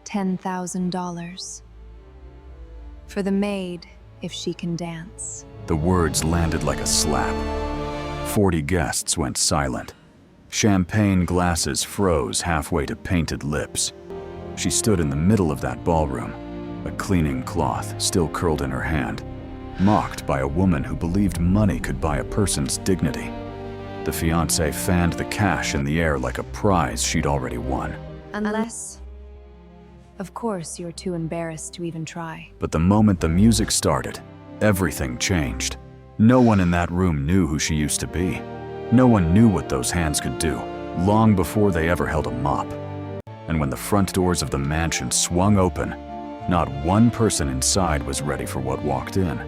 $10,000. For the maid, if she can dance. The words landed like a slap. 40 guests went silent. Champagne glasses froze halfway to painted lips. She stood in the middle of that ballroom, a cleaning cloth still curled in her hand, mocked by a woman who believed money could buy a person's dignity. The fiancé fanned the cash in the air like a prize she'd already won. Unless, of course, you're too embarrassed to even try. But the moment the music started, everything changed. No one in that room knew who she used to be. No one knew what those hands could do, long before they ever held a mop. And when the front doors of the mansion swung open, not one person inside was ready for what walked in.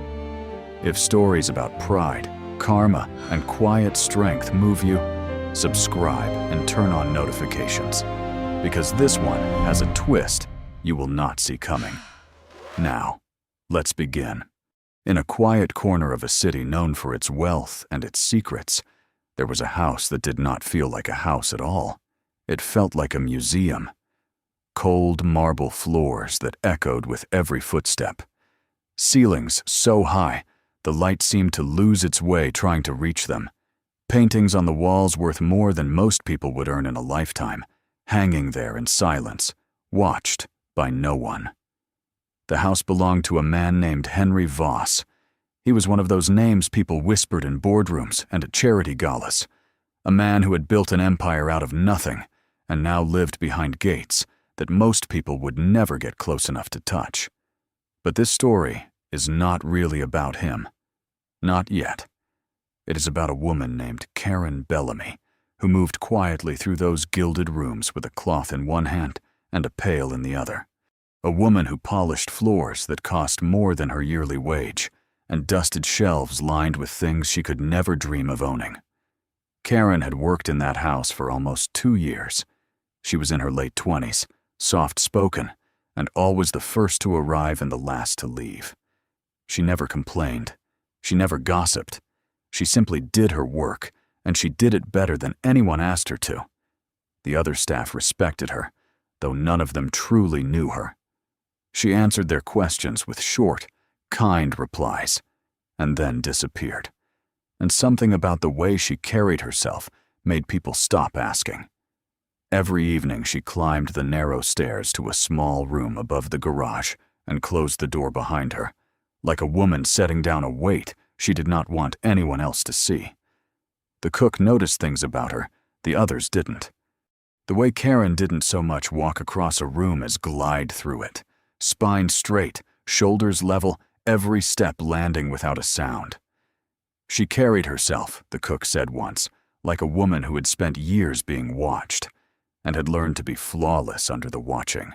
If stories about pride, karma, and quiet strength move you, subscribe and turn on notifications, because this one has a twist you will not see coming. Now, let's begin. In a quiet corner of a city known for its wealth and its secrets, there was a house that did not feel like a house at all. It felt like a museum. Cold marble floors that echoed with every footstep. Ceilings so high, the light seemed to lose its way trying to reach them. Paintings on the walls worth more than most people would earn in a lifetime, hanging there in silence, watched by no one. The house belonged to a man named Henry Voss. He was one of those names people whispered in boardrooms and at charity galas. A man who had built an empire out of nothing and now lived behind gates that most people would never get close enough to touch. But this story is not really about him. Not yet. It is about a woman named Karen Bellamy, who moved quietly through those gilded rooms with a cloth in one hand and a pail in the other. A woman who polished floors that cost more than her yearly wage and dusted shelves lined with things she could never dream of owning. Karen had worked in that house for almost 2 years. She was in her late 20s, soft-spoken, and always the first to arrive and the last to leave. She never complained. She never gossiped. She simply did her work, and she did it better than anyone asked her to. The other staff respected her, though none of them truly knew her. She answered their questions with short, kind replies, and then disappeared. And something about the way she carried herself made people stop asking. Every evening she climbed the narrow stairs to a small room above the garage and closed the door behind her, like a woman setting down a weight she did not want anyone else to see. The cook noticed things about her the others didn't. The way Karen didn't so much walk across a room as glide through it, spine straight, shoulders level, every step landing without a sound. She carried herself, the cook said once, like a woman who had spent years being watched and had learned to be flawless under the watching.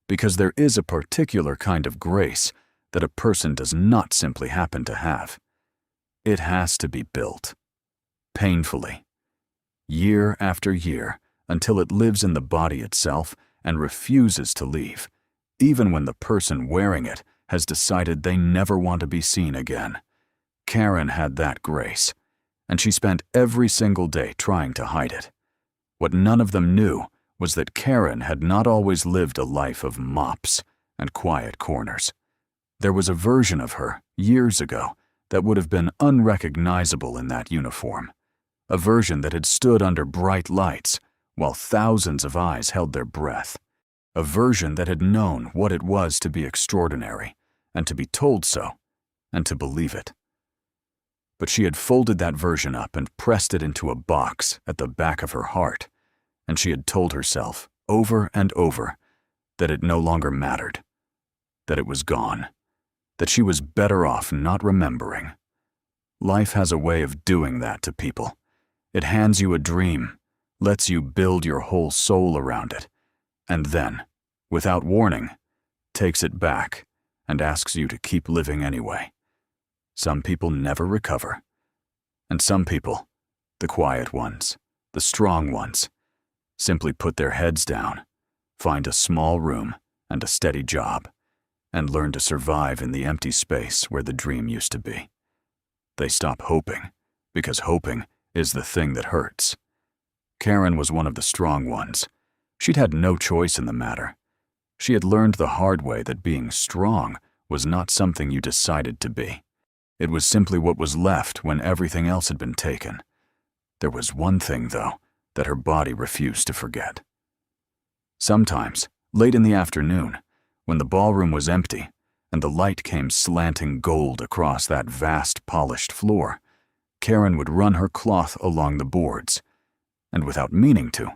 Because there is a particular kind of grace that a person does not simply happen to have. It has to be built. Painfully. Year after year, until it lives in the body itself and refuses to leave, even when the person wearing it has decided they never want to be seen again. Karen had that grace, and she spent every single day trying to hide it. What none of them knew was that Karen had not always lived a life of mops and quiet corners. There was a version of her, years ago, that would have been unrecognizable in that uniform. A version that had stood under bright lights while thousands of eyes held their breath. A version that had known what it was to be extraordinary, and to be told so, and to believe it. But she had folded that version up and pressed it into a box at the back of her heart, and she had told herself, over and over, that it no longer mattered, that it was gone, that she was better off not remembering. Life has a way of doing that to people. It hands you a dream, lets you build your whole soul around it, and then, without warning, takes it back and asks you to keep living anyway. Some people never recover, and some people, the quiet ones, the strong ones, simply put their heads down, find a small room and a steady job, and learn to survive in the empty space where the dream used to be. They stop hoping, because hoping is the thing that hurts. Karen was one of the strong ones. She'd had no choice in the matter. She had learned the hard way that being strong was not something you decided to be. It was simply what was left when everything else had been taken. There was one thing, though, that her body refused to forget. Sometimes, late in the afternoon, when the ballroom was empty and the light came slanting gold across that vast polished floor, Karen would run her cloth along the boards, and without meaning to,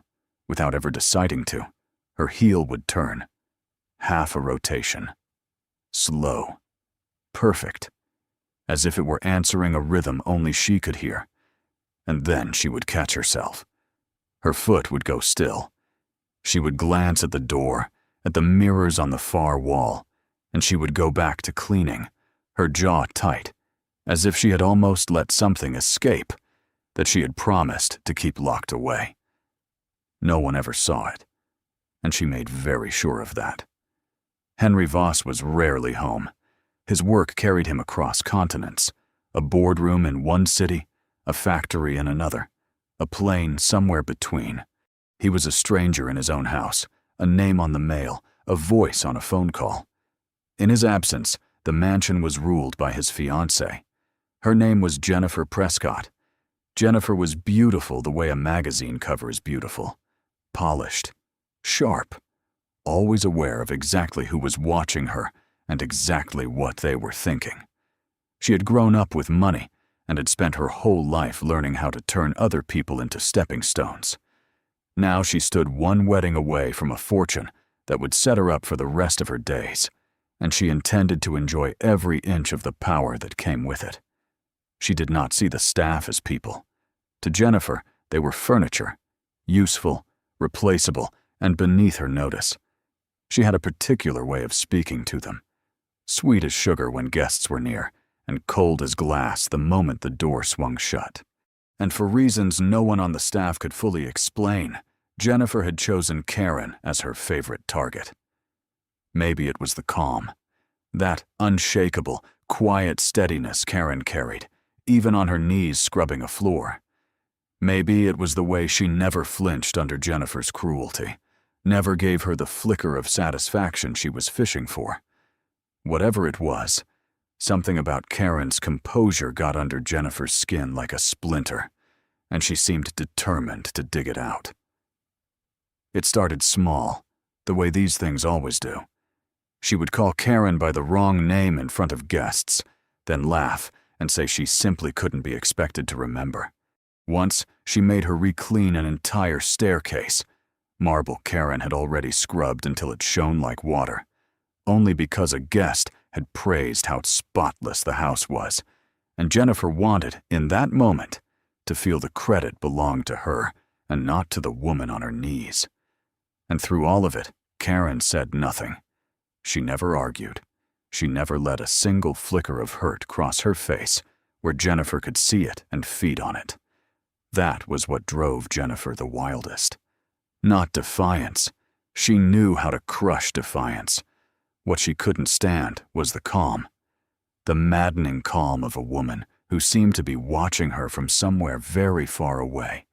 without ever deciding to, her heel would turn. Half a rotation. Slow. Perfect. As if it were answering a rhythm only she could hear. And then she would catch herself. Her foot would go still. She would glance at the door, at the mirrors on the far wall, and she would go back to cleaning, her jaw tight, as if she had almost let something escape that she had promised to keep locked away. No one ever saw it, and she made very sure of that. Henry Voss was rarely home. His work carried him across continents, a boardroom in one city, a factory in another, a plane somewhere between. He was a stranger in his own house, a name on the mail, a voice on a phone call. In his absence, the mansion was ruled by his fiancée. Her name was Jennifer Prescott. Jennifer was beautiful the way a magazine cover is beautiful. Polished, sharp, always aware of exactly who was watching her and exactly what they were thinking. She had grown up with money and had spent her whole life learning how to turn other people into stepping stones. Now she stood one wedding away from a fortune that would set her up for the rest of her days, and she intended to enjoy every inch of the power that came with it. She did not see the staff as people. To Jennifer, they were furniture, useful, replaceable, and beneath her notice. She had a particular way of speaking to them, sweet as sugar when guests were near, and cold as glass the moment the door swung shut. And for reasons no one on the staff could fully explain, Jennifer had chosen Karen as her favorite target. Maybe it was the calm, that unshakable, quiet steadiness Karen carried, even on her knees scrubbing a floor. Maybe it was the way she never flinched under Jennifer's cruelty, never gave her the flicker of satisfaction she was fishing for. Whatever it was, something about Karen's composure got under Jennifer's skin like a splinter, and she seemed determined to dig it out. It started small, the way these things always do. She would call Karen by the wrong name in front of guests, then laugh and say she simply couldn't be expected to remember. Once, she made her re-clean an entire staircase. Marble Karen had already scrubbed until it shone like water, only because a guest had praised how spotless the house was, and Jennifer wanted, in that moment, to feel the credit belonged to her and not to the woman on her knees. And through all of it, Karen said nothing. She never argued. She never let a single flicker of hurt cross her face where Jennifer could see it and feed on it. That was what drove Jennifer the wildest. Not defiance. She knew how to crush defiance. What she couldn't stand was the calm. The maddening calm of a woman who seemed to be watching her from somewhere very far away,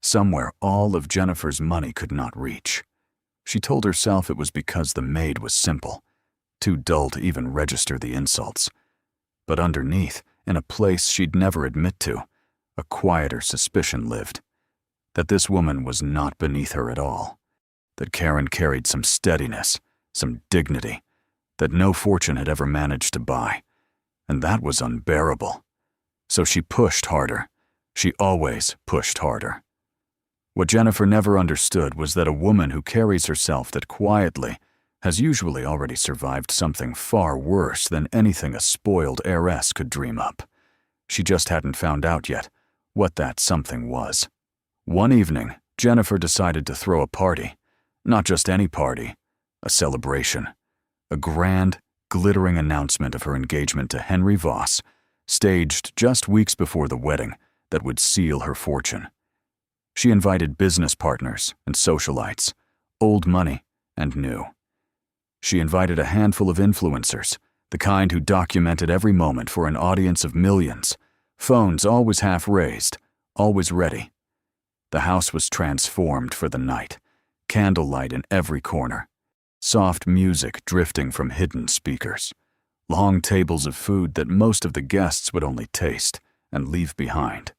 somewhere all of Jennifer's money could not reach. She told herself it was because the maid was simple, too dull to even register the insults. But underneath, in a place she'd never admit to, a quieter suspicion lived, that this woman was not beneath her at all, that Karen carried some steadiness, some dignity, that no fortune had ever managed to buy, and that was unbearable. So she pushed harder. She always pushed harder. What Jennifer never understood was that a woman who carries herself that quietly has usually already survived something far worse than anything a spoiled heiress could dream up. She just hadn't found out yet what that something was. One evening, Jennifer decided to throw a party. Not just any party, a celebration. A grand, glittering announcement of her engagement to Henry Voss, staged just weeks before the wedding that would seal her fortune. She invited business partners and socialites, old money and new. She invited a handful of influencers, the kind who documented every moment for an audience of millions, phones always half raised, always ready. The house was transformed for the night, candlelight in every corner. Soft music drifting from hidden speakers. Long tables of food that most of the guests would only taste and leave behind.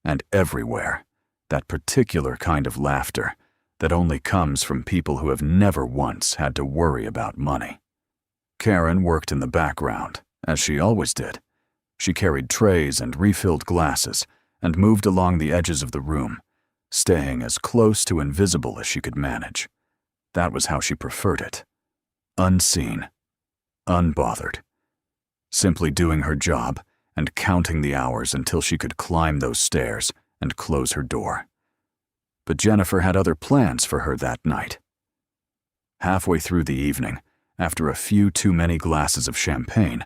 And everywhere, that particular kind of laughter that only comes from people who have never once had to worry about money. Karen worked in the background, as she always did. She carried trays and refilled glasses and moved along the edges of the room, staying as close to invisible as she could manage. That was how she preferred it. Unseen, unbothered. Simply doing her job and counting the hours until she could climb those stairs and close her door. But Jennifer had other plans for her that night. Halfway through the evening, after a few too many glasses of champagne,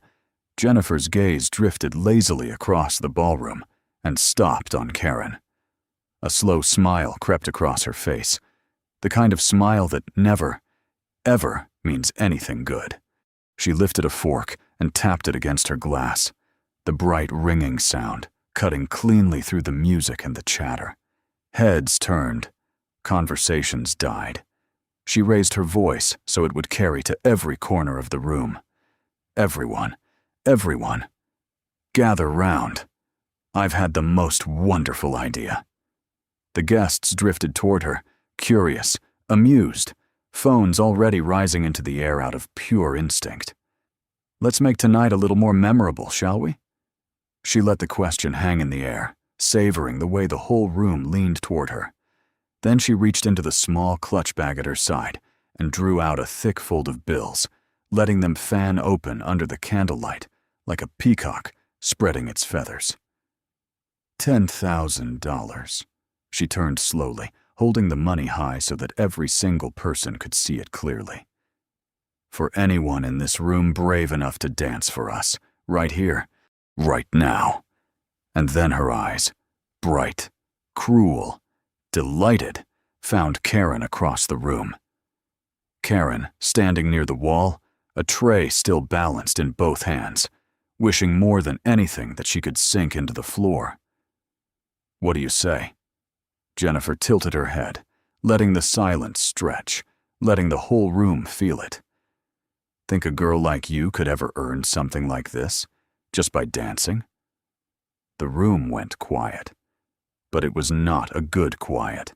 Jennifer's gaze drifted lazily across the ballroom and stopped on Karen. A slow smile crept across her face, the kind of smile that never, ever means anything good. She lifted a fork and tapped it against her glass, the bright ringing sound cutting cleanly through the music and the chatter. Heads turned. Conversations died. She raised her voice so it would carry to every corner of the room. Everyone, gather round. I've had the most wonderful idea. The guests drifted toward her, curious, amused, phones already rising into the air out of pure instinct. Let's make tonight a little more memorable, shall we? She let the question hang in the air, savoring the way the whole room leaned toward her. Then she reached into the small clutch bag at her side and drew out a thick fold of bills, letting them fan open under the candlelight like a peacock spreading its feathers. $10,000. She turned slowly, holding the money high so that every single person could see it clearly. For anyone in this room brave enough to dance for us, right here, right now. And then her eyes, bright, cruel, delighted, found Karen across the room. Karen, standing near the wall, a tray still balanced in both hands, wishing more than anything that she could sink into the floor. What do you say? Jennifer tilted her head, letting the silence stretch, letting the whole room feel it. Think a girl like you could ever earn something like this, just by dancing? The room went quiet, but it was not a good quiet.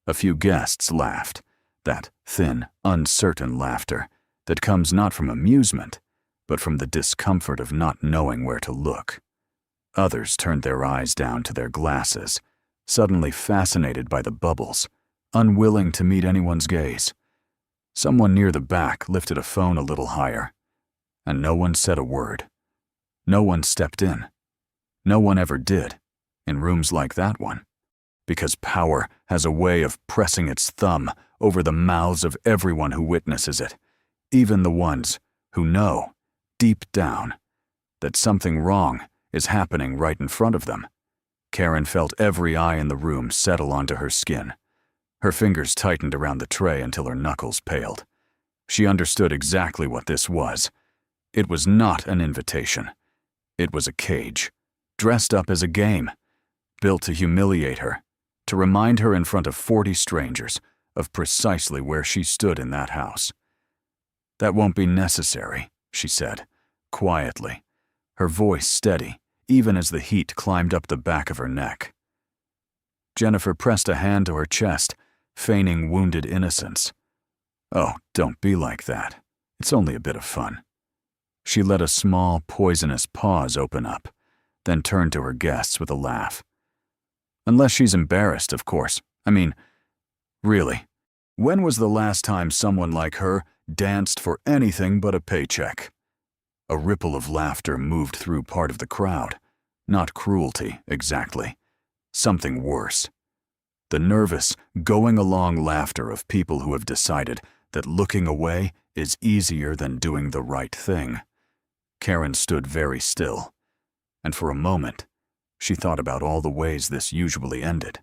A few guests laughed, that thin, uncertain laughter that comes not from amusement, but from the discomfort of not knowing where to look. Others turned their eyes down to their glasses, suddenly fascinated by the bubbles, unwilling to meet anyone's gaze. Someone near the back lifted a phone a little higher, and no one said a word. No one stepped in. No one ever did, in rooms like that one, because power has a way of pressing its thumb over the mouths of everyone who witnesses it, even the ones who know, deep down, that something wrong is happening right in front of them. Karen felt every eye in the room settle onto her skin. Her fingers tightened around the tray until her knuckles paled. She understood exactly what this was. It was not an invitation. It was a cage, dressed up as a game, built to humiliate her, to remind her in front of 40 strangers of precisely where she stood in that house. That won't be necessary, she said, quietly, her voice steady, even as the heat climbed up the back of her neck. Jennifer pressed a hand to her chest, feigning wounded innocence. Oh, don't be like that. It's only a bit of fun. She let a small, poisonous pause open up, then turned to her guests with a laugh. Unless she's embarrassed, of course. I mean, really, when was the last time someone like her danced for anything but a paycheck? A ripple of laughter moved through part of the crowd. Not cruelty, exactly. Something worse. The nervous, going-along laughter of people who have decided that looking away is easier than doing the right thing. Karen stood very still, and for a moment, she thought about all the ways this usually ended.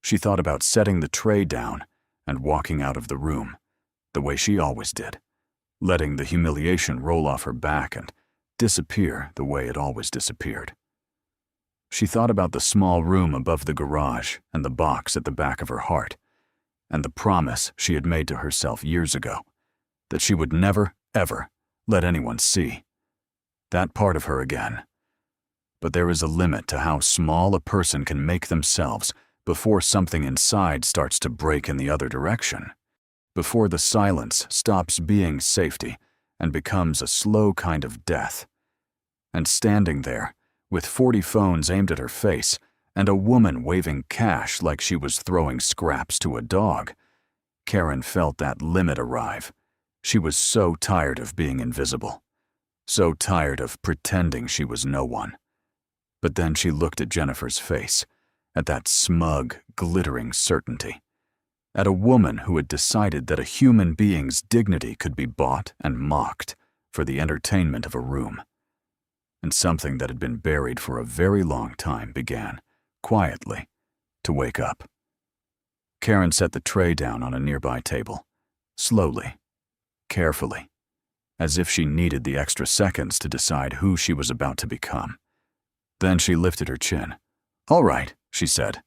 She thought about setting the tray down and walking out of the room, the way she always did, letting the humiliation roll off her back and disappear the way it always disappeared. She thought about the small room above the garage and the box at the back of her heart, and the promise she had made to herself years ago, that she would never, ever let anyone see. That part of her again. But there is a limit to how small a person can make themselves before something inside starts to break in the other direction. Before the silence stops being safety and becomes a slow kind of death. And standing there, with 40 phones aimed at her face and a woman waving cash like she was throwing scraps to a dog, Karen felt that limit arrive. She was so tired of being invisible, so tired of pretending she was no one. But then she looked at Jennifer's face, at that smug, glittering certainty, at a woman who had decided that a human being's dignity could be bought and mocked for the entertainment of a room. And something that had been buried for a very long time began, quietly, to wake up. Karen set the tray down on a nearby table, slowly, carefully, as if she needed the extra seconds to decide who she was about to become. Then she lifted her chin. "All right," she said.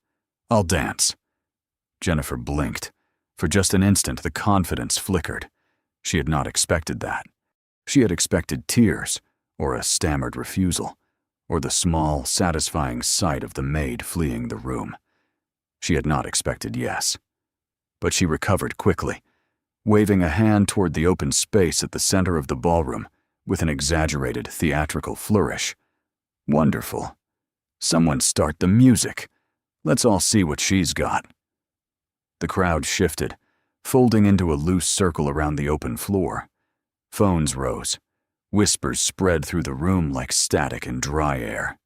"I'll dance." Jennifer blinked. For just an instant, the confidence flickered. She had not expected that. She had expected tears, or a stammered refusal, or the small, satisfying sight of the maid fleeing the room. She had not expected yes. But she recovered quickly, waving a hand toward the open space at the center of the ballroom with an exaggerated theatrical flourish. "Wonderful. Someone start the music. Let's all see what she's got." The crowd shifted, folding into a loose circle around the open floor. Phones rose. Whispers spread through the room like static in dry air.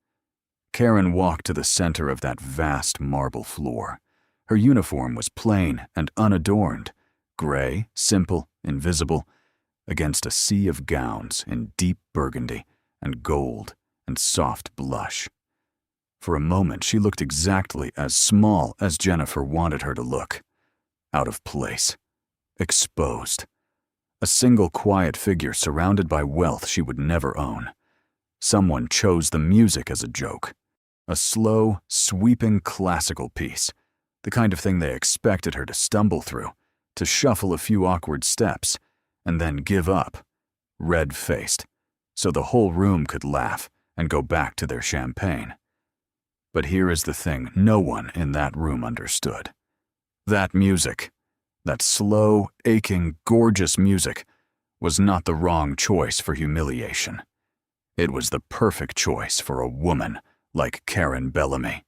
Karen walked to the center of that vast marble floor. Her uniform was plain and unadorned, gray, simple, invisible, against a sea of gowns in deep burgundy and gold and soft blush. For a moment, she looked exactly as small as Jennifer wanted her to look. Out of place. Exposed. A single quiet figure surrounded by wealth she would never own. Someone chose the music as a joke. A slow, sweeping classical piece. The kind of thing they expected her to stumble through, to shuffle a few awkward steps, and then give up, red-faced, so the whole room could laugh and go back to their champagne. But here is the thing no one in that room understood. That music, that slow, aching, gorgeous music, was not the wrong choice for humiliation. It was the perfect choice for a woman like Karen Bellamy.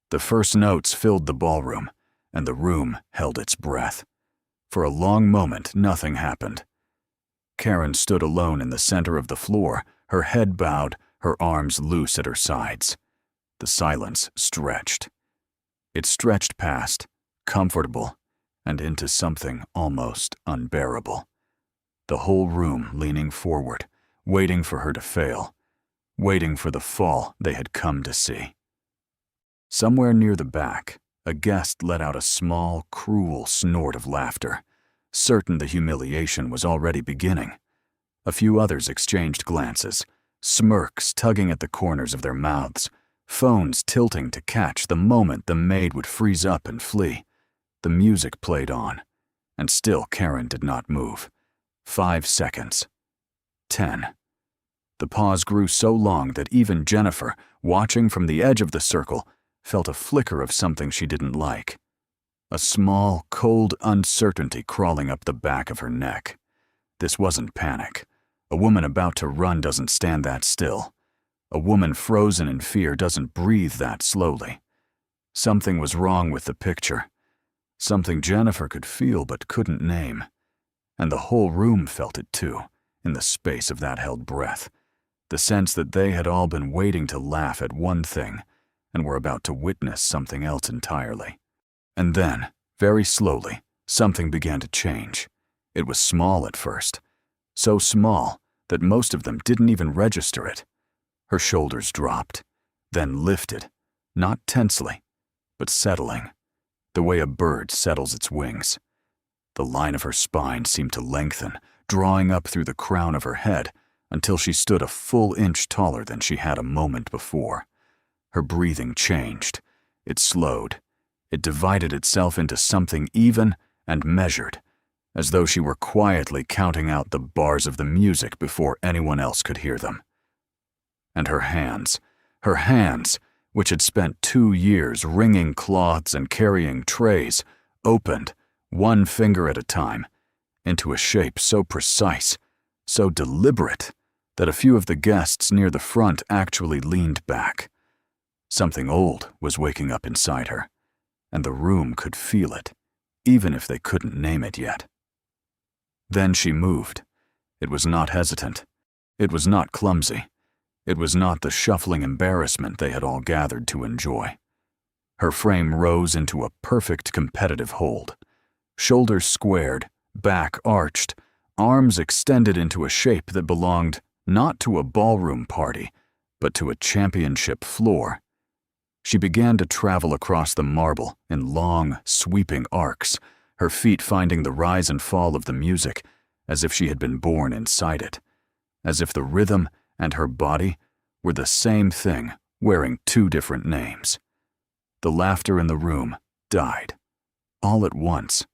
The first notes filled the ballroom, and the room held its breath. For a long moment, nothing happened. Karen stood alone in the center of the floor, her head bowed, her arms loose at her sides. The silence stretched. It stretched past, comfortable, and into something almost unbearable. The whole room leaning forward, waiting for her to fail, waiting for the fall they had come to see. Somewhere near the back, a guest let out a small, cruel snort of laughter, certain the humiliation was already beginning. A few others exchanged glances, smirks tugging at the corners of their mouths, phones tilting to catch the moment the maid would freeze up and flee. The music played on, and still Karen did not move. 5 seconds. 10. The pause grew so long that even Jennifer, watching from the edge of the circle, felt a flicker of something she didn't like. A small, cold uncertainty crawling up the back of her neck. This wasn't panic. A woman about to run doesn't stand that still. A woman frozen in fear doesn't breathe that slowly. Something was wrong with the picture. Something Jennifer could feel but couldn't name. And the whole room felt it too, in the space of that held breath. The sense that they had all been waiting to laugh at one thing and were about to witness something else entirely. And then, very slowly, something began to change. It was small at first. So small that most of them didn't even register it. Her shoulders dropped, then lifted, not tensely, but settling, the way a bird settles its wings. The line of her spine seemed to lengthen, drawing up through the crown of her head until she stood a full inch taller than she had a moment before. Her breathing changed. It slowed. It divided itself into something even and measured, as though she were quietly counting out the bars of the music before anyone else could hear them. And her hands, which had spent 2 years wringing cloths and carrying trays, opened, one finger at a time, into a shape so precise, so deliberate, that a few of the guests near the front actually leaned back. Something old was waking up inside her, and the room could feel it, even if they couldn't name it yet. Then she moved. It was not hesitant. It was not clumsy. It was not the shuffling embarrassment they had all gathered to enjoy. Her frame rose into a perfect competitive hold. Shoulders squared, back arched, arms extended into a shape that belonged not to a ballroom party, but to a championship floor. She began to travel across the marble in long, sweeping arcs, her feet finding the rise and fall of the music as if she had been born inside it, as if the rhythm and her body were the same thing, wearing 2 different names. The laughter in the room died, all at once,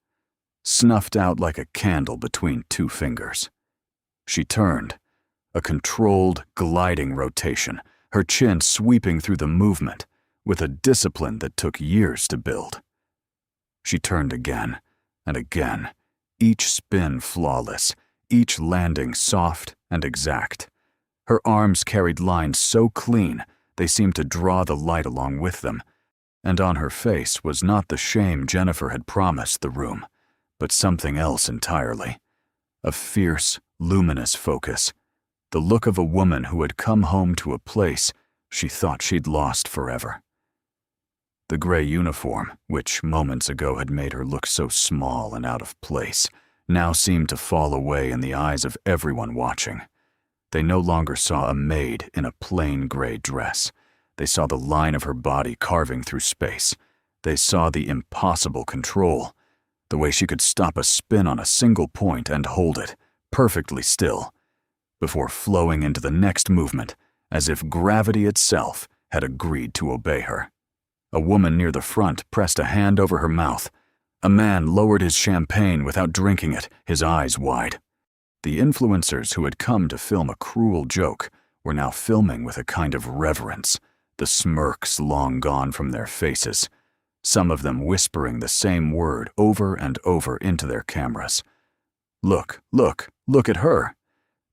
snuffed out like a candle between 2 fingers. She turned, a controlled, gliding rotation, her chin sweeping through the movement with a discipline that took years to build. She turned again and again, each spin flawless, each landing soft and exact. Her arms carried lines so clean they seemed to draw the light along with them, and on her face was not the shame Jennifer had promised the room, but something else entirely. A fierce, luminous focus, the look of a woman who had come home to a place she thought she'd lost forever. The gray uniform, which moments ago had made her look so small and out of place, now seemed to fall away in the eyes of everyone watching. They no longer saw a maid in a plain gray dress. They saw the line of her body carving through space. They saw the impossible control, the way she could stop a spin on a single point and hold it, perfectly still, before flowing into the next movement as if gravity itself had agreed to obey her. A woman near the front pressed a hand over her mouth. A man lowered his champagne without drinking it, his eyes wide. The influencers who had come to film a cruel joke were now filming with a kind of reverence, the smirks long gone from their faces, some of them whispering the same word over and over into their cameras. Look, look, look at her!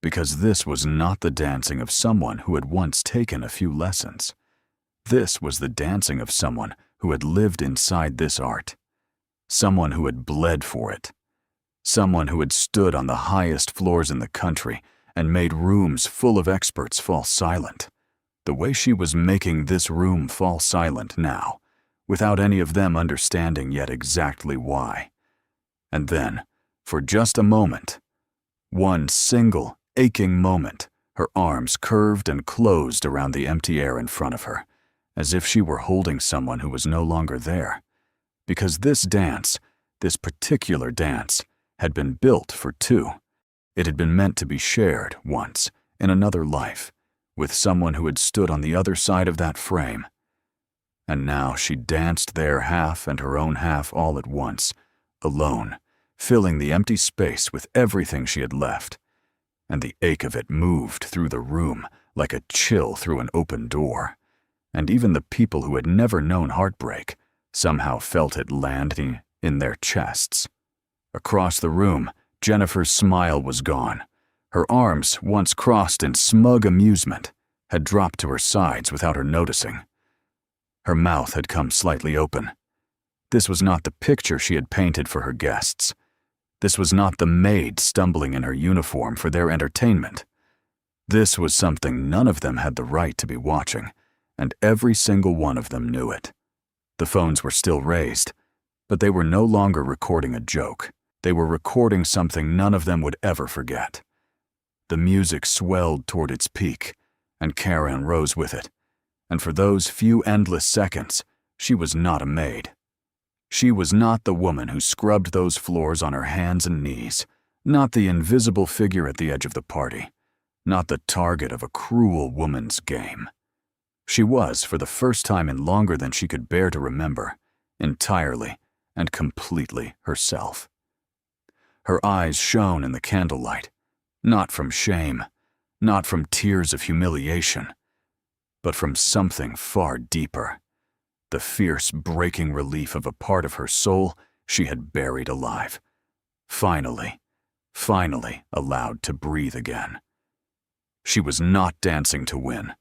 Because this was not the dancing of someone who had once taken a few lessons. This was the dancing of someone who had lived inside this art, someone who had bled for it, someone who had stood on the highest floors in the country and made rooms full of experts fall silent, the way she was making this room fall silent now, without any of them understanding yet exactly why. And then, for just a moment, one single, aching moment, her arms curved and closed around the empty air in front of her, as if she were holding someone who was no longer there. Because this dance, this particular dance, had been built for 2. It had been meant to be shared once, in another life, with someone who had stood on the other side of that frame. And now she danced their half and her own half all at once, alone, filling the empty space with everything she had left. And the ache of it moved through the room like a chill through an open door. And even the people who had never known heartbreak somehow felt it landing in their chests. Across the room, Jennifer's smile was gone. Her arms, once crossed in smug amusement, had dropped to her sides without her noticing. Her mouth had come slightly open. This was not the picture she had painted for her guests. This was not the maid stumbling in her uniform for their entertainment. This was something none of them had the right to be watching, and every single one of them knew it. The phones were still raised, but they were no longer recording a joke. They were recording something none of them would ever forget. The music swelled toward its peak, and Karen rose with it. And for those few endless seconds, she was not a maid. She was not the woman who scrubbed those floors on her hands and knees, not the invisible figure at the edge of the party, not the target of a cruel woman's game. She was, for the first time in longer than she could bear to remember, entirely and completely herself. Her eyes shone in the candlelight, not from shame, not from tears of humiliation, but from something far deeper, the fierce, breaking relief of a part of her soul she had buried alive. Finally allowed to breathe again. She was not dancing to win.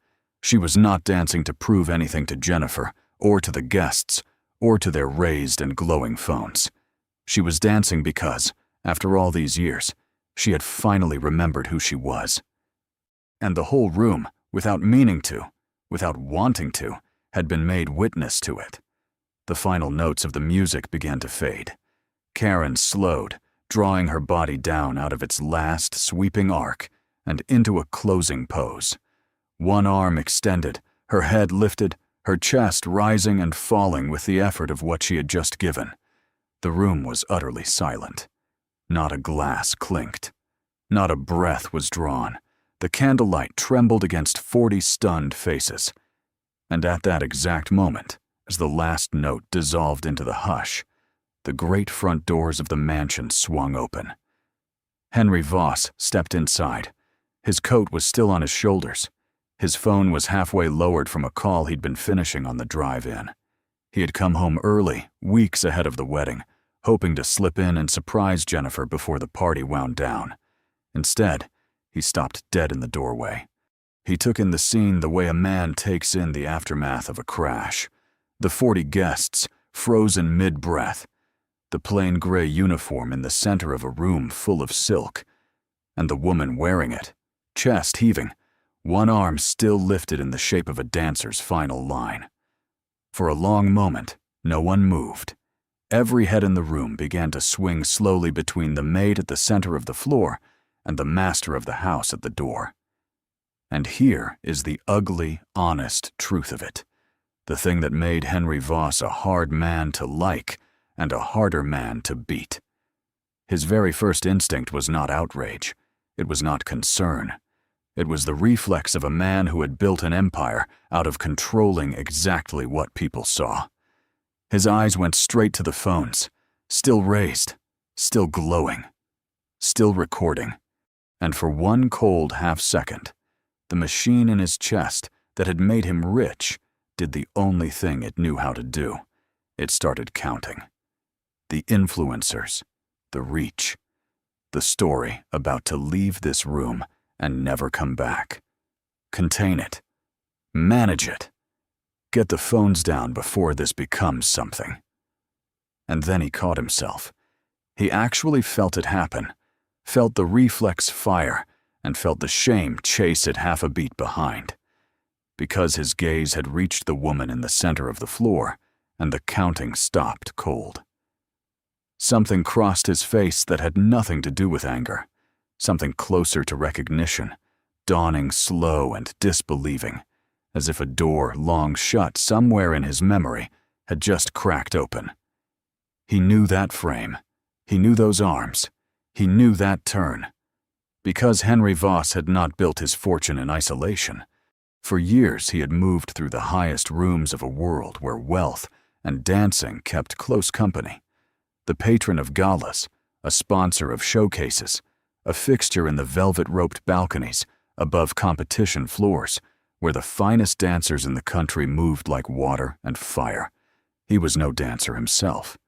She was not dancing to prove anything to Jennifer, or to the guests, or to their raised and glowing phones. She was dancing because, after all these years, she had finally remembered who she was. And the whole room, without meaning to, without wanting to, had been made witness to it. The final notes of the music began to fade. Karen slowed, drawing her body down out of its last sweeping arc and into a closing pose. One arm extended, her head lifted, her chest rising and falling with the effort of what she had just given. The room was utterly silent. Not a glass clinked. Not a breath was drawn. The candlelight trembled against 40 stunned faces. And at that exact moment, as the last note dissolved into the hush, the great front doors of the mansion swung open. Henry Voss stepped inside. His coat was still on his shoulders. His phone was halfway lowered from a call he'd been finishing on the drive-in. He had come home early, weeks ahead of the wedding, hoping to slip in and surprise Jennifer before the party wound down. Instead, he stopped dead in the doorway. He took in the scene the way a man takes in the aftermath of a crash. The 40 guests, frozen mid-breath. The plain gray uniform in the center of a room full of silk. And the woman wearing it, chest heaving, one arm still lifted in the shape of a dancer's final line. For a long moment, no one moved. Every head in the room began to swing slowly between the maid at the center of the floor and the master of the house at the door. And here is the ugly, honest truth of it. The thing that made Henry Voss a hard man to like and a harder man to beat. His very first instinct was not outrage. It was not concern. It was the reflex of a man who had built an empire out of controlling exactly what people saw. His eyes went straight to the phones, still raised, still glowing, still recording. And for one cold half-second, the machine in his chest that had made him rich did the only thing it knew how to do. It started counting. The influencers, the reach, the story about to leave this room and never come back. Contain it. Manage it. Get the phones down before this becomes something. And then he caught himself. He actually felt it happen, felt the reflex fire, and felt the shame chase it half a beat behind. Because his gaze had reached the woman in the center of the floor, and the counting stopped cold. Something crossed his face that had nothing to do with anger, something closer to recognition, dawning slow and disbelieving, as if a door long shut somewhere in his memory had just cracked open. He knew that frame. He knew those arms. He knew that turn. Because Henry Voss had not built his fortune in isolation. For years he had moved through the highest rooms of a world where wealth and dancing kept close company. The patron of galas, a sponsor of showcases, a fixture in the velvet-roped balconies above competition floors, where the finest dancers in the country moved like water and fire. He was no dancer himself,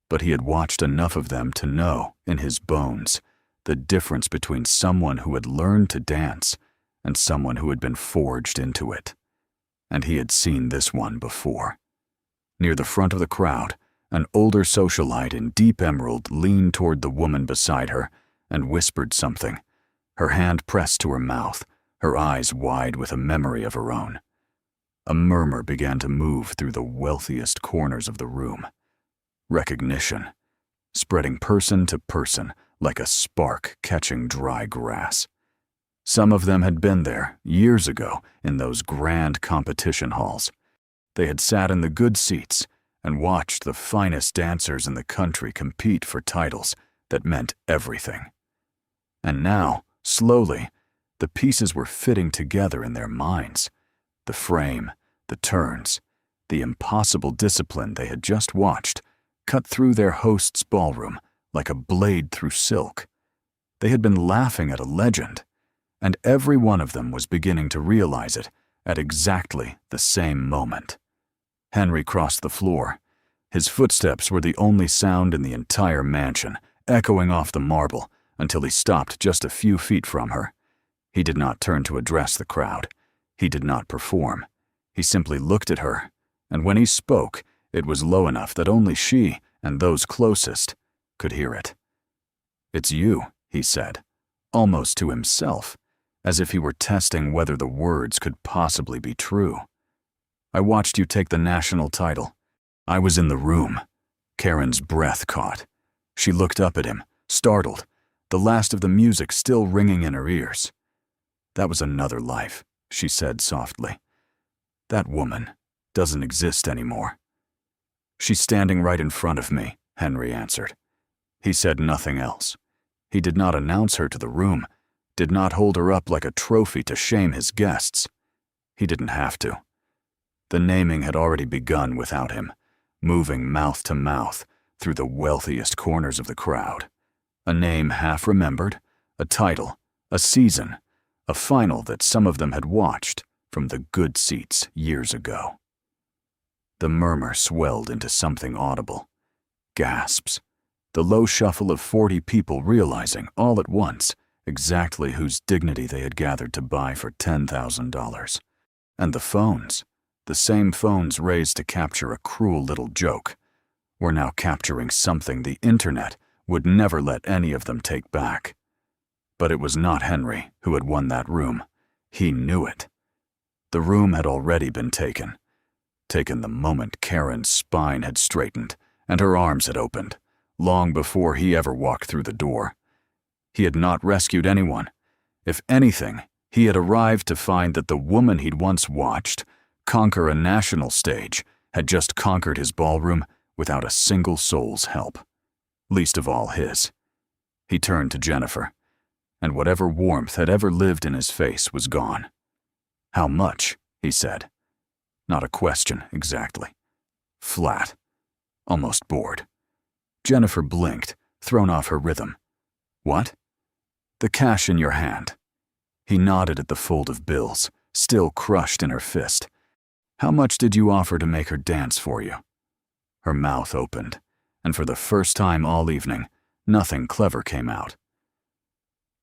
but he had watched enough of them to know, in his bones, the difference between someone who had learned to dance and someone who had been forged into it. And he had seen this one before. Near the front of the crowd, an older socialite in deep emerald leaned toward the woman beside her and whispered something, her hand pressed to her mouth, her eyes wide with a memory of her own. A murmur began to move through the wealthiest corners of the room. Recognition, spreading person to person like a spark catching dry grass. Some of them had been there years ago in those grand competition halls. They had sat in the good seats and watched the finest dancers in the country compete for titles that meant everything. And now, slowly, the pieces were fitting together in their minds. The frame, the turns, the impossible discipline they had just watched cut through their host's ballroom like a blade through silk. They had been laughing at a legend, and every one of them was beginning to realize it at exactly the same moment. Henry crossed the floor. His footsteps were the only sound in the entire mansion, echoing off the marble until he stopped just a few feet from her. He did not turn to address the crowd. He did not perform. He simply looked at her, and when he spoke, it was low enough that only she and those closest could hear it. "It's you," he said, almost to himself, as if he were testing whether the words could possibly be true. "I watched you take the national title. I was in the room." Karen's breath caught. She looked up at him, startled, the last of the music still ringing in her ears. "That was another life," she said softly. "That woman doesn't exist anymore." "She's standing right in front of me," Henry answered. He said nothing else. He did not announce her to the room, did not hold her up like a trophy to shame his guests. He didn't have to. The naming had already begun without him, moving mouth to mouth through the wealthiest corners of the crowd. A name half remembered, a title, a season, a final that some of them had watched from the good seats years ago. The murmur swelled into something audible. Gasps. The low shuffle of 40 people realizing, all at once, exactly whose dignity they had gathered to buy for $10,000. And the phones, the same phones raised to capture a cruel little joke, were now capturing something the internet would never let any of them take back. But it was not Henry who had won that room. He knew it. The room had already been taken the moment Karen's spine had straightened and her arms had opened, long before he ever walked through the door. He had not rescued anyone. If anything, he had arrived to find that the woman he'd once watched conquer a national stage had just conquered his ballroom without a single soul's help, least of all his. He turned to Jennifer, and whatever warmth had ever lived in his face was gone. "How much?" he said. Not a question, exactly. Flat. Almost bored. Jennifer blinked, thrown off her rhythm. "What?" "The cash in your hand." He nodded at the fold of bills, still crushed in her fist. "How much did you offer to make her dance for you?" Her mouth opened, and for the first time all evening, nothing clever came out.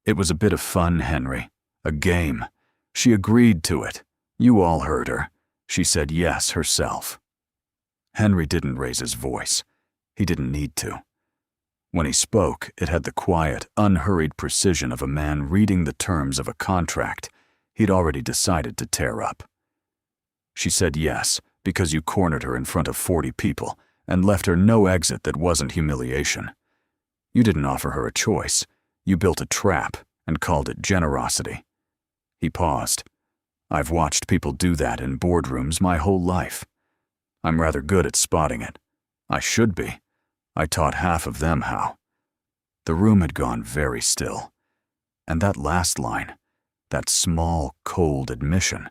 "It was a bit of fun, Henry. A game. She agreed to it. You all heard her. She said yes herself." Henry didn't raise his voice. He didn't need to. When he spoke, it had the quiet, unhurried precision of a man reading the terms of a contract he'd already decided to tear up. "She said yes because you cornered her in front of 40 people and left her no exit that wasn't humiliation. You didn't offer her a choice. You built a trap and called it generosity." He paused. "I've watched people do that in boardrooms my whole life. I'm rather good at spotting it. I should be. I taught half of them how." The room had gone very still. And that last line, that small, cold admission,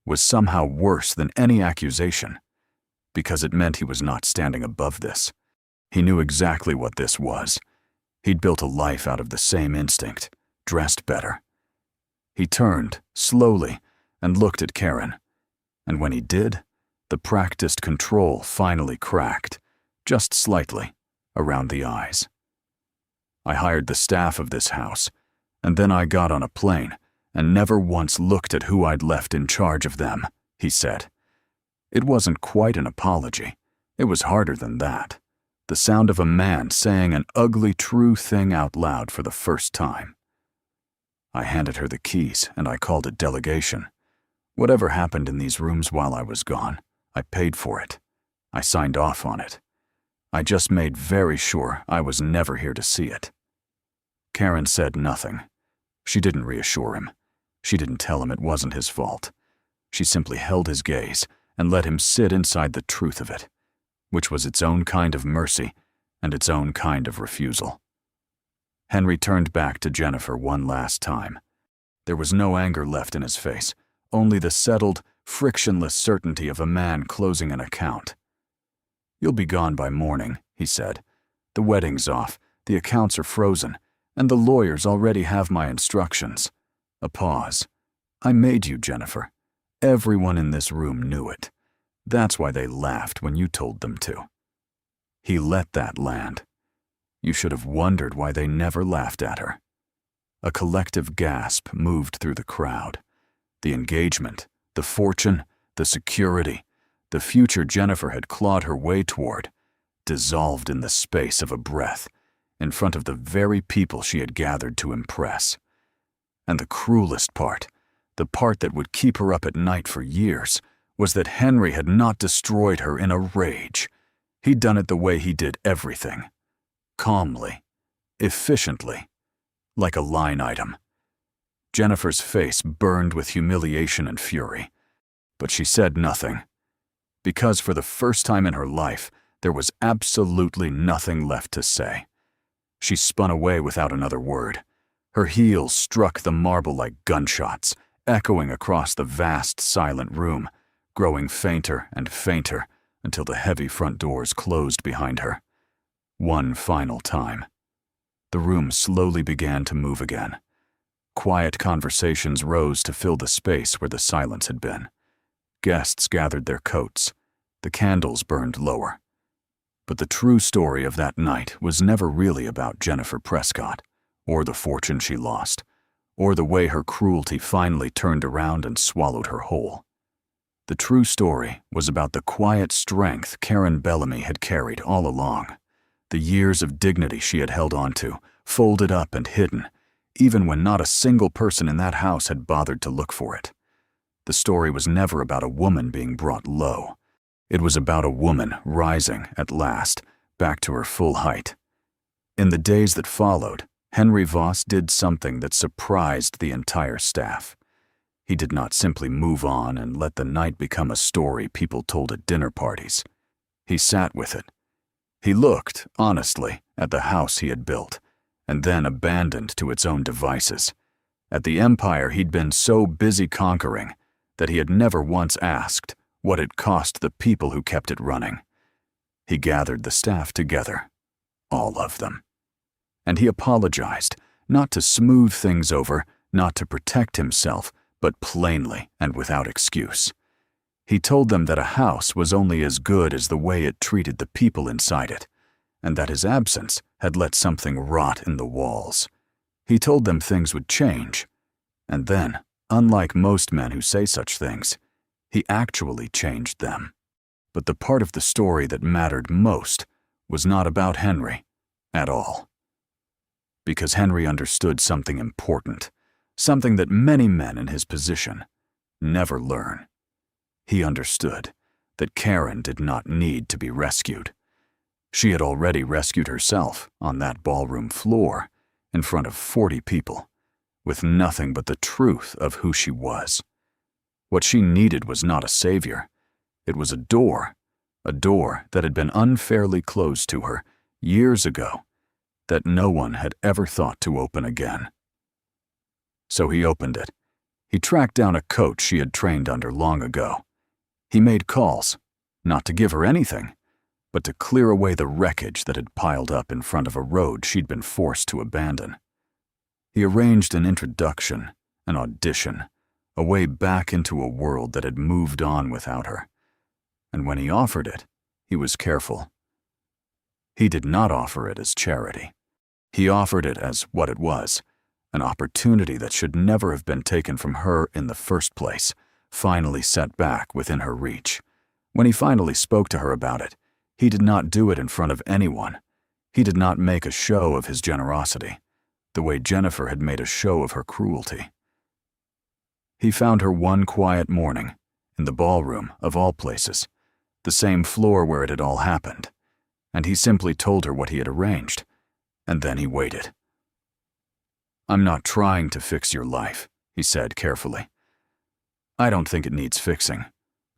was somehow worse than any accusation, because it meant he was not standing above this. He knew exactly what this was. He'd built a life out of the same instinct, dressed better. He turned, slowly, and looked at Karen, and when he did, the practiced control finally cracked, just slightly, around the eyes. "I hired the staff of this house, and then I got on a plane and never once looked at who I'd left in charge of them," he said. It wasn't quite an apology. It was harder than that. The sound of a man saying an ugly true thing out loud for the first time. "I handed her the keys and I called it delegation. Whatever happened in these rooms while I was gone, I paid for it. I signed off on it. I just made very sure I was never here to see it." Karen said nothing. She didn't reassure him. She didn't tell him it wasn't his fault. She simply held his gaze and let him sit inside the truth of it, which was its own kind of mercy and its own kind of refusal. Henry turned back to Jennifer one last time. There was no anger left in his face, only the settled, frictionless certainty of a man closing an account. "You'll be gone by morning," he said. "The wedding's off. The accounts are frozen, and the lawyers already have my instructions. A pause. I made you, Jennifer. Everyone in this room knew it. That's why they laughed when you told them to. He let that land. You should have wondered why they never laughed at her. A collective gasp moved through the crowd. The engagement, the fortune, the security, the future Jennifer had clawed her way toward, dissolved in the space of a breath, in front of the very people she had gathered to impress. And the cruelest part, the part that would keep her up at night for years, was that Henry had not destroyed her in a rage. He'd done it the way he did everything. Calmly, efficiently, like a line item. Jennifer's face burned with humiliation and fury, but she said nothing. Because for the first time in her life, there was absolutely nothing left to say. She spun away without another word. Her heels struck the marble like gunshots, echoing across the vast, silent room, growing fainter and fainter until the heavy front doors closed behind her. One final time. The room slowly began to move again. Quiet conversations rose to fill the space where the silence had been. Guests gathered their coats. The candles burned lower. But the true story of that night was never really about Jennifer Prescott, or the fortune she lost, or the way her cruelty finally turned around and swallowed her whole. The true story was about the quiet strength Karen Bellamy had carried all along, the years of dignity she had held onto, folded up and hidden, even when not a single person in that house had bothered to look for it. The story was never about a woman being brought low. It was about a woman rising, at last, back to her full height. In the days that followed, Henry Voss did something that surprised the entire staff. He did not simply move on and let the night become a story people told at dinner parties. He sat with it. He looked, honestly, at the house he had built, and then abandoned to its own devices, at the empire he'd been so busy conquering that he had never once asked what it cost the people who kept it running. He gathered the staff together, all of them. And he apologized, not to smooth things over, not to protect himself, but plainly and without excuse. He told them that a house was only as good as the way it treated the people inside it, and that his absence had let something rot in the walls. He told them things would change. And then, unlike most men who say such things, he actually changed them. But the part of the story that mattered most was not about Henry at all. Because Henry understood something important, something that many men in his position never learn. He understood that Karen did not need to be rescued. She had already rescued herself on that ballroom floor in front of 40 people, with nothing but the truth of who she was. What she needed was not a savior. It was a door that had been unfairly closed to her years ago, that no one had ever thought to open again. So he opened it. He tracked down a coach she had trained under long ago. He made calls, not to give her anything, but to clear away the wreckage that had piled up in front of a road she'd been forced to abandon. He arranged an introduction, an audition, a way back into a world that had moved on without her. And when he offered it, he was careful. He did not offer it as charity. He offered it as what it was, an opportunity that should never have been taken from her in the first place, finally set back within her reach. When he finally spoke to her about it, he did not do it in front of anyone. He did not make a show of his generosity, the way Jennifer had made a show of her cruelty. He found her one quiet morning, in the ballroom of all places, the same floor where it had all happened, and he simply told her what he had arranged, and then he waited. "I'm not trying to fix your life," he said carefully. "I don't think it needs fixing.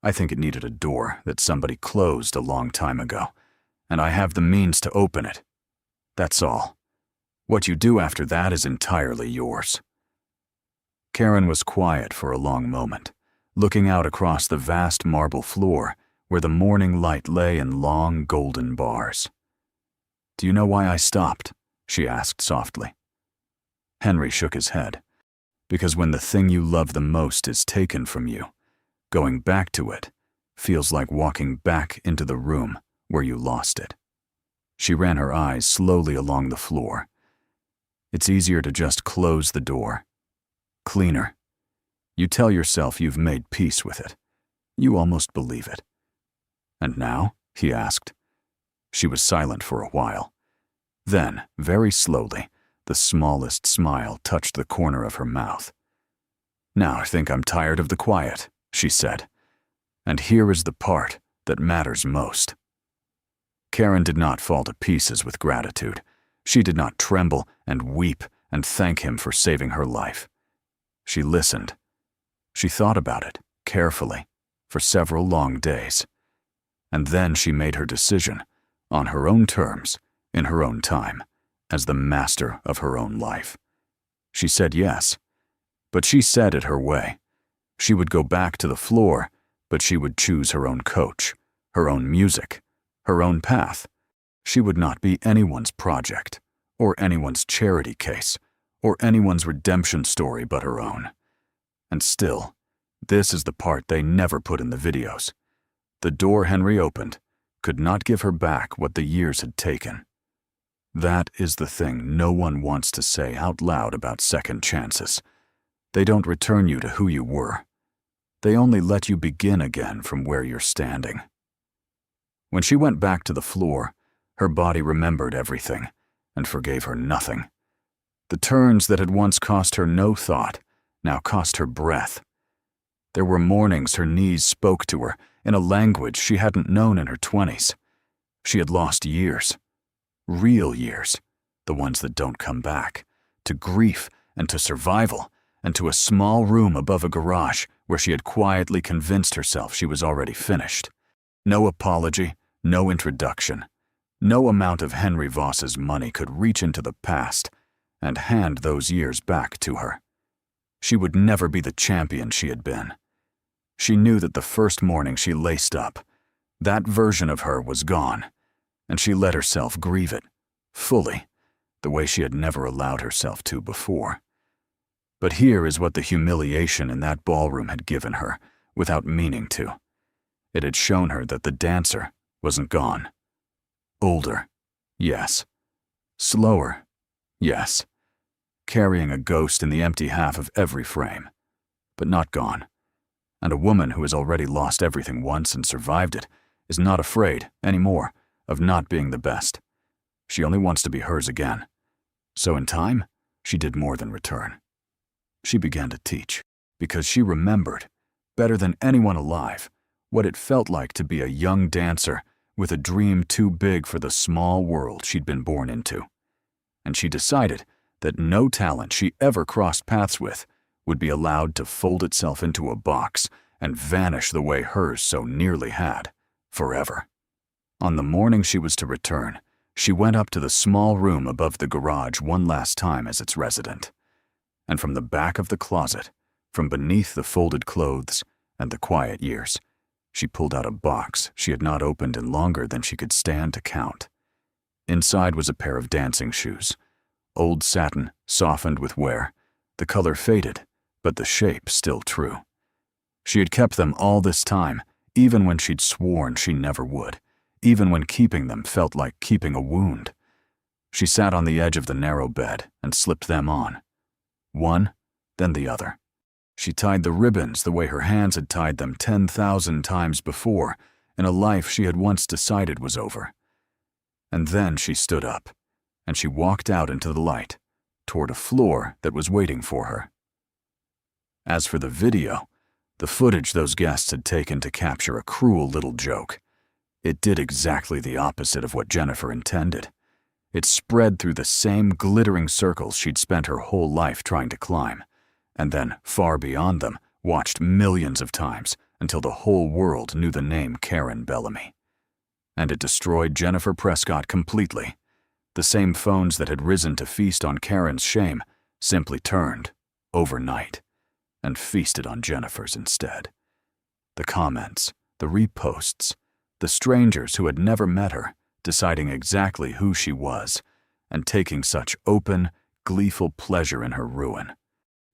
I think it needed a door that somebody closed a long time ago, and I have the means to open it. That's all. What you do after that is entirely yours." Karen was quiet for a long moment, looking out across the vast marble floor where the morning light lay in long golden bars. "Do you know why I stopped?" she asked softly. Henry shook his head. Because when the thing you love the most is taken from you, going back to it feels like walking back into the room where you lost it. She ran her eyes slowly along the floor. It's easier to just close the door. Cleaner. You tell yourself you've made peace with it. You almost believe it. And now? He asked. She was silent for a while. Then, very slowly, the smallest smile touched the corner of her mouth. Now I think I'm tired of the quiet, she said. And here is the part that matters most. Karen did not fall to pieces with gratitude. She did not tremble and weep and thank him for saving her life. She listened. She thought about it, carefully, for several long days. And then she made her decision, on her own terms, in her own time, as the master of her own life. She said yes, but she said it her way. She would go back to the floor, but she would choose her own coach, her own music, her own path. She would not be anyone's project, or anyone's charity case, or anyone's redemption story but her own. And still, this is the part they never put in the videos. The door Henry opened could not give her back what the years had taken. That is the thing no one wants to say out loud about second chances. They don't return you to who you were. They only let you begin again from where you're standing. When she went back to the floor, her body remembered everything and forgave her nothing. The turns that had once cost her no thought now cost her breath. There were mornings her knees spoke to her in a language she hadn't known in her 20s. She had lost years. Real years, the ones that don't come back, to grief and to survival, and to a small room above a garage where she had quietly convinced herself she was already finished. No apology, no introduction. No amount of Henry Voss's money could reach into the past and hand those years back to her. She would never be the champion she had been. She knew that the first morning she laced up, that version of her was gone, and she let herself grieve it, fully, the way she had never allowed herself to before. But here is what the humiliation in that ballroom had given her, without meaning to. It had shown her that the dancer wasn't gone. Older, yes. Slower, yes. Carrying a ghost in the empty half of every frame, but not gone. And a woman who has already lost everything once and survived it is not afraid, anymore, of not being the best. She only wants to be hers again. So in time, she did more than return. She began to teach, because she remembered, better than anyone alive, what it felt like to be a young dancer with a dream too big for the small world she'd been born into. And she decided that no talent she ever crossed paths with would be allowed to fold itself into a box and vanish the way hers so nearly had, forever. On the morning she was to return, she went up to the small room above the garage one last time as its resident. And from the back of the closet, from beneath the folded clothes and the quiet years, she pulled out a box she had not opened in longer than she could stand to count. Inside was a pair of dancing shoes, old satin, softened with wear, the color faded, but the shape still true. She had kept them all this time, even when she'd sworn she never would, even when keeping them felt like keeping a wound. She sat on the edge of the narrow bed and slipped them on. One, then the other. She tied the ribbons the way her hands had tied them 10,000 times before in a life she had once decided was over. And then she stood up, and she walked out into the light, toward a floor that was waiting for her. As for the video, the footage those guests had taken to capture a cruel little joke, it did exactly the opposite of what Jennifer intended. It spread through the same glittering circles she'd spent her whole life trying to climb, and then, far beyond them, watched millions of times until the whole world knew the name Karen Bellamy. And it destroyed Jennifer Prescott completely. The same phones that had risen to feast on Karen's shame simply turned, overnight, and feasted on Jennifer's instead. The comments, the reposts, the strangers who had never met her, deciding exactly who she was, and taking such open, gleeful pleasure in her ruin.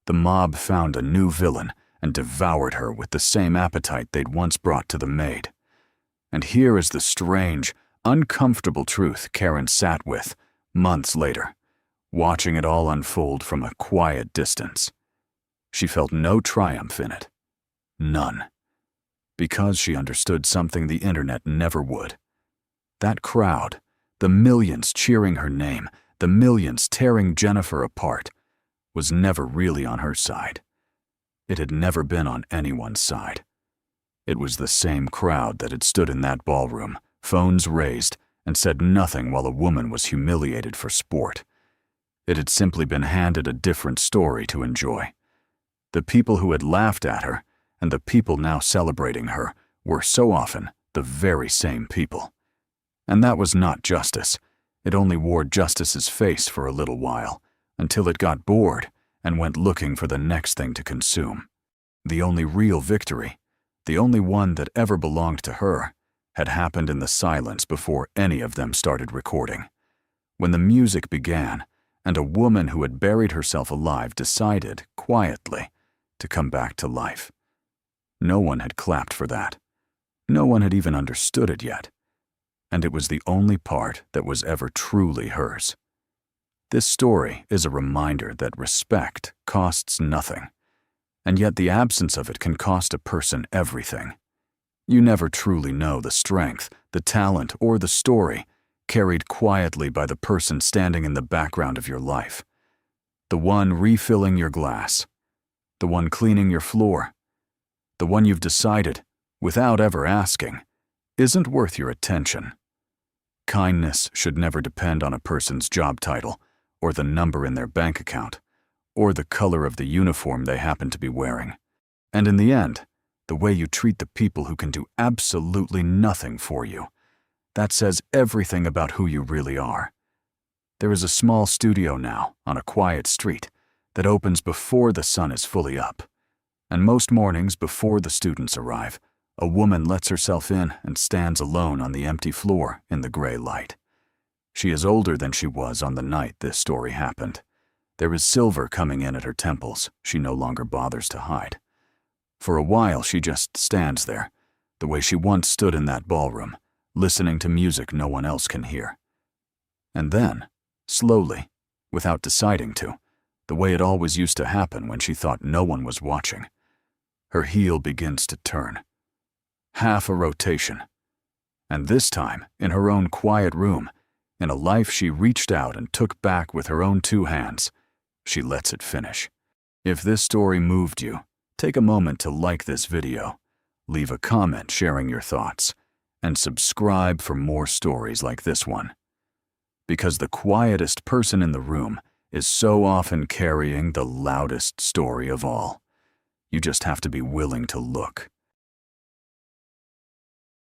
The mob found a new villain and devoured her with the same appetite they'd once brought to the maid. And here is the strange, uncomfortable truth Karen sat with months later, watching it all unfold from a quiet distance. She felt no triumph in it. None. Because she understood something the internet never would. That crowd, the millions cheering her name, the millions tearing Jennifer apart, was never really on her side. It had never been on anyone's side. It was the same crowd that had stood in that ballroom, phones raised, and said nothing while a woman was humiliated for sport. It had simply been handed a different story to enjoy. The people who had laughed at her and the people now celebrating her were so often the very same people. And that was not justice. It only wore justice's face for a little while, until it got bored and went looking for the next thing to consume. The only real victory, the only one that ever belonged to her, had happened in the silence before any of them started recording. When the music began, and a woman who had buried herself alive decided, quietly, to come back to life. No one had clapped for that. No one had even understood it yet. And it was the only part that was ever truly hers. This story is a reminder that respect costs nothing, and yet the absence of it can cost a person everything. You never truly know the strength, the talent, or the story carried quietly by the person standing in the background of your life. The one refilling your glass, the one cleaning your floor, the one you've decided, without ever asking, isn't worth your attention. Kindness should never depend on a person's job title, or the number in their bank account, or the color of the uniform they happen to be wearing. And in the end, the way you treat the people who can do absolutely nothing for you, that says everything about who you really are. There is a small studio now, on a quiet street, that opens before the sun is fully up. And most mornings before the students arrive, a woman lets herself in and stands alone on the empty floor in the gray light. She is older than she was on the night this story happened. There is silver coming in at her temples she no longer bothers to hide. For a while she just stands there, the way she once stood in that ballroom, listening to music no one else can hear. And then, slowly, without deciding to, the way it always used to happen when she thought no one was watching, her heel begins to turn. Half a rotation. And this time, in her own quiet room, in a life she reached out and took back with her own 2 hands, she lets it finish. If this story moved you, take a moment to like this video, leave a comment sharing your thoughts, and subscribe for more stories like this one. Because the quietest person in the room is so often carrying the loudest story of all. You just have to be willing to look.